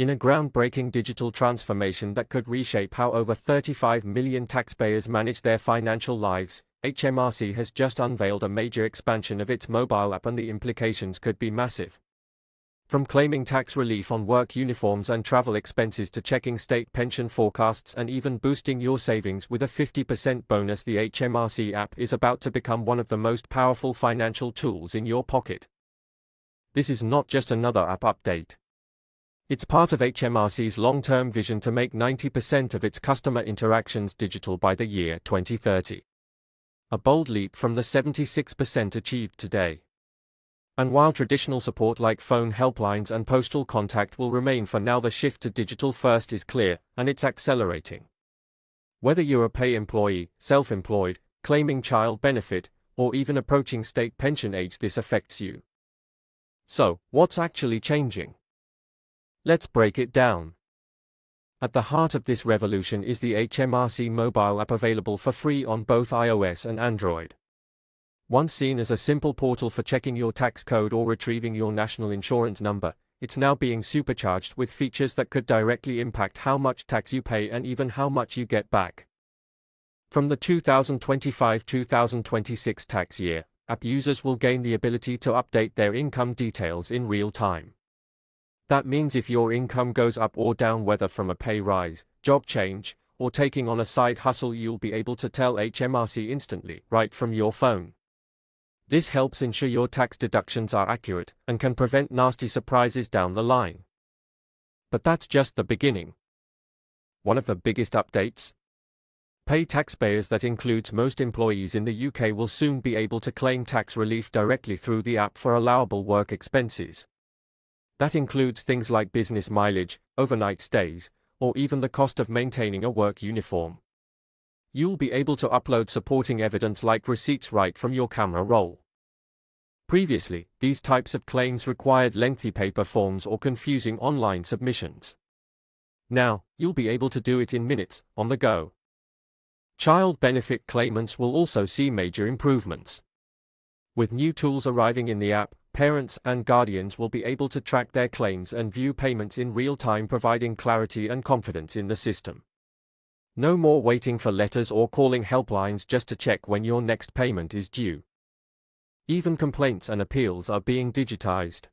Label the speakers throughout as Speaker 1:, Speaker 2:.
Speaker 1: In a groundbreaking digital transformation that could reshape how over 35 million taxpayers manage their financial lives, HMRC has just unveiled a major expansion of its mobile app, and the implications could be massive. From claiming tax relief on work uniforms and travel expenses to checking state pension forecasts and even boosting your savings with a 50% bonus, the HMRC app is about to become one of the most powerful financial tools in your pocket. This is not just another app update. It's part of HMRC's long-term vision to make 90% of its customer interactions digital by the year 2030. A bold leap from the 76% achieved today. And while traditional support like phone helplines and postal contact will remain for now, the shift to digital first is clear, and it's accelerating. Whether you're a pay employee, self-employed, claiming child benefit, or even approaching state pension age, this affects you. So, what's actually changing? Let's break it down. At the heart of this revolution is the HMRC mobile app, available for free on both iOS and Android. Once seen as a simple portal for checking your tax code or retrieving your national insurance number, it's now being supercharged with features that could directly impact how much tax you pay and even how much you get back. From the 2025-2026 tax year, app users will gain the ability to update their income details in real time. That means if your income goes up or down, whether from a pay rise, job change, or taking on a side hustle, you'll be able to tell HMRC instantly, right from your phone. This helps ensure your tax deductions are accurate and can prevent nasty surprises down the line. But that's just the beginning. One of the biggest updates? Pay taxpayers, that includes most employees in the UK, will soon be able to claim tax relief directly through the app for allowable work expenses. That includes things like business mileage, overnight stays, or even the cost of maintaining a work uniform. You'll be able to upload supporting evidence like receipts right from your camera roll. Previously, these types of claims required lengthy paper forms or confusing online submissions. Now, you'll be able to do it in minutes, on the go. Child benefit claimants will also see major improvements. With new tools arriving in the app, parents and guardians will be able to track their claims and view payments in real time, providing clarity and confidence in the system. No more waiting for letters or calling helplines just to check when your next payment is due. Even complaints and appeals are being digitized.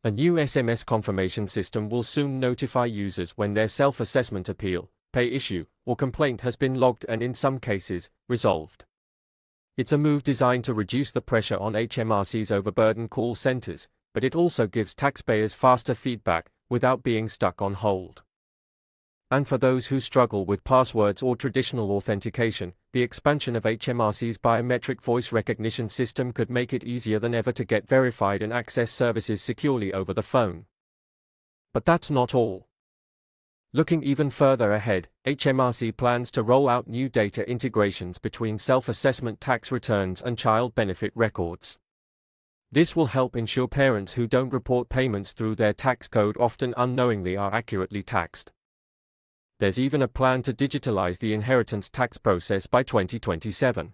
Speaker 1: A new SMS confirmation system will soon notify users when their self-assessment appeal, pay issue, or complaint has been logged and, in some cases, resolved. It's a move designed to reduce the pressure on HMRC's overburdened call centers, but it also gives taxpayers faster feedback, without being stuck on hold. And for those who struggle with passwords or traditional authentication, the expansion of HMRC's biometric voice recognition system could make it easier than ever to get verified and access services securely over the phone. But that's not all. Looking even further ahead, HMRC plans to roll out new data integrations between self-assessment tax returns and child benefit records. This will help ensure parents who don't report payments through their tax code, often unknowingly, are accurately taxed. There's even a plan to digitalize the inheritance tax process by 2027.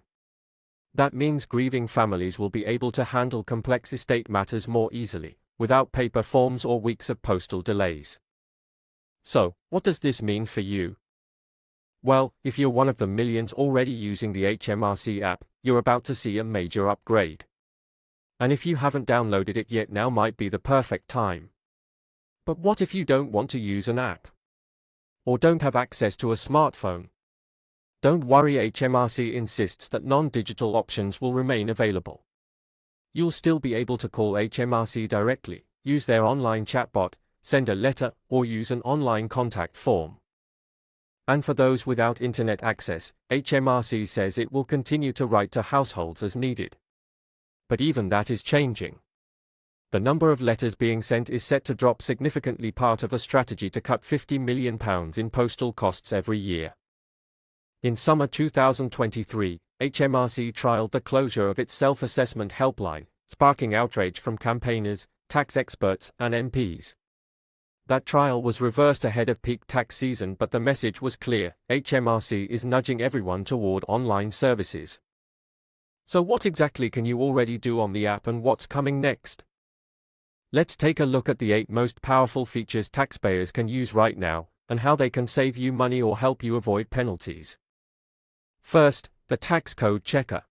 Speaker 1: That means grieving families will be able to handle complex estate matters more easily, without paper forms or weeks of postal delays. So, what does this mean for you? Well, if you're one of the millions already using the HMRC app, you're about to see a major upgrade. And if you haven't downloaded it yet, now might be the perfect time. But what if you don't want to use an app? Or don't have access to a smartphone? Don't worry, HMRC insists that non-digital options will remain available. You'll still be able to call HMRC directly, use their online chatbot, send a letter, or use an online contact form. And for those without internet access, HMRC says it will continue to write to households as needed. But even that is changing. The number of letters being sent is set to drop significantly, part of a strategy to cut £50 million in postal costs every year. In summer 2023, HMRC trialed the closure of its self-assessment helpline, sparking outrage from campaigners, tax experts, and MPs. That trial was reversed ahead of peak tax season, but the message was clear: HMRC is nudging everyone toward online services. So what exactly can you already do on the app, and what's coming next? Let's take a look at the 8 most powerful features taxpayers can use right now, and how they can save you money or help you avoid penalties. First, the tax code checker.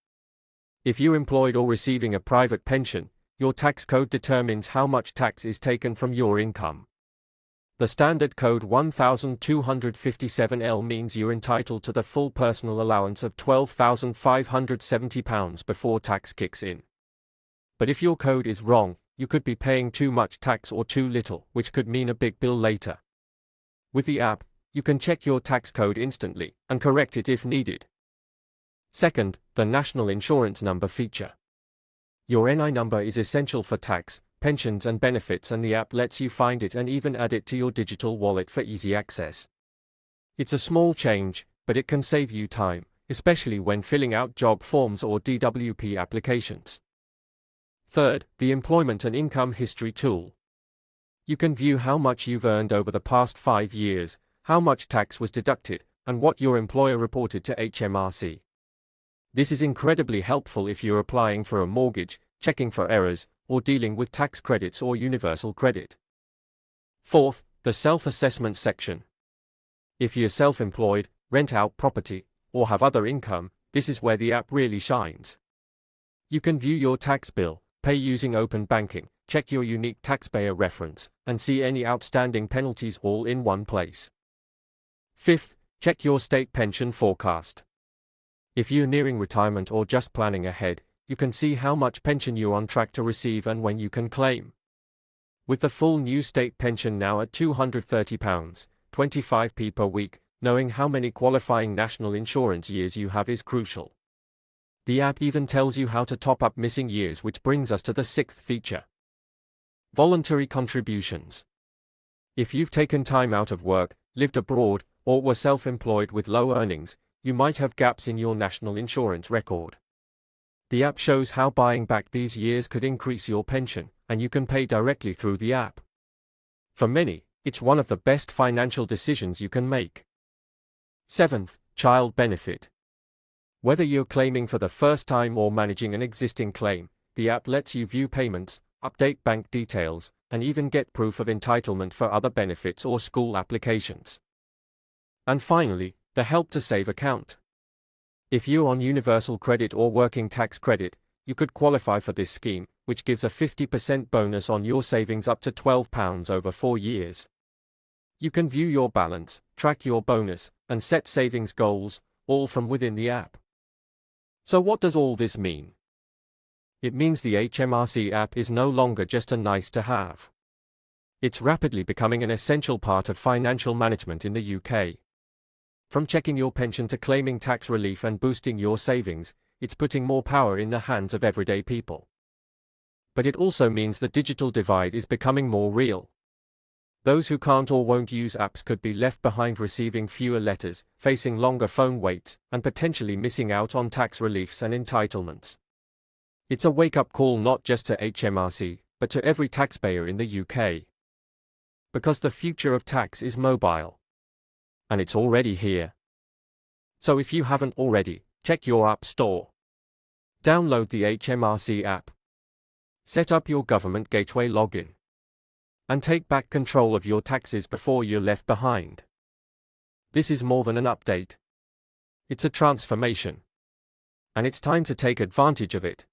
Speaker 1: If you're employed or receiving a private pension, your tax code determines how much tax is taken from your income. The standard code 1257L means you're entitled to the full personal allowance of £12,570 before tax kicks in. But if your code is wrong, you could be paying too much tax or too little, which could mean a big bill later. With the app, you can check your tax code instantly and correct it if needed. Second, the National Insurance Number feature. Your NI number is essential for tax, pensions and benefits, and the app lets you find it and even add it to your digital wallet for easy access. It's a small change, but it can save you time, especially when filling out job forms or DWP applications. Third, the Employment and Income History tool. You can view how much you've earned over the past 5 years, how much tax was deducted, and what your employer reported to HMRC. This is incredibly helpful if you're applying for a mortgage, checking for errors, or dealing with tax credits or universal credit. Fourth, the self-assessment section. If you're self-employed, rent out property, or have other income, this is where the app really shines. You can view your tax bill, pay using open banking, check your unique taxpayer reference, and see any outstanding penalties all in one place. Fifth, check your state pension forecast. If you're nearing retirement or just planning ahead, you can see how much pension you're on track to receive and when you can claim. With the full new state pension now at £230, 25p per week, knowing how many qualifying national insurance years you have is crucial. The app even tells you how to top up missing years, which brings us to the 6th feature. Voluntary contributions. If you've taken time out of work, lived abroad, or were self-employed with low earnings, you might have gaps in your national insurance record. The app shows how buying back these years could increase your pension, and you can pay directly through the app. For many, it's one of the best financial decisions you can make. 7th, child benefit. Whether you're claiming for the first time or managing an existing claim, the app lets you view payments, update bank details, and even get proof of entitlement for other benefits or school applications. And finally, the Help to Save account. If you're on universal credit or working tax credit, you could qualify for this scheme, which gives a 50% bonus on your savings up to £12 over 4 years. You can view your balance, track your bonus, and set savings goals, all from within the app. So what does all this mean? It means the HMRC app is no longer just a nice to have. It's rapidly becoming an essential part of financial management in the UK. From checking your pension to claiming tax relief and boosting your savings, it's putting more power in the hands of everyday people. But it also means the digital divide is becoming more real. Those who can't or won't use apps could be left behind, receiving fewer letters, facing longer phone waits, and potentially missing out on tax reliefs and entitlements. It's a wake-up call not just to HMRC, but to every taxpayer in the UK. Because the future of tax is mobile. And it's already here. So if you haven't already, check your app store. Download the HMRC app. Set up your government gateway login. And take back control of your taxes before you're left behind. This is more than an update. It's a transformation. And it's time to take advantage of it.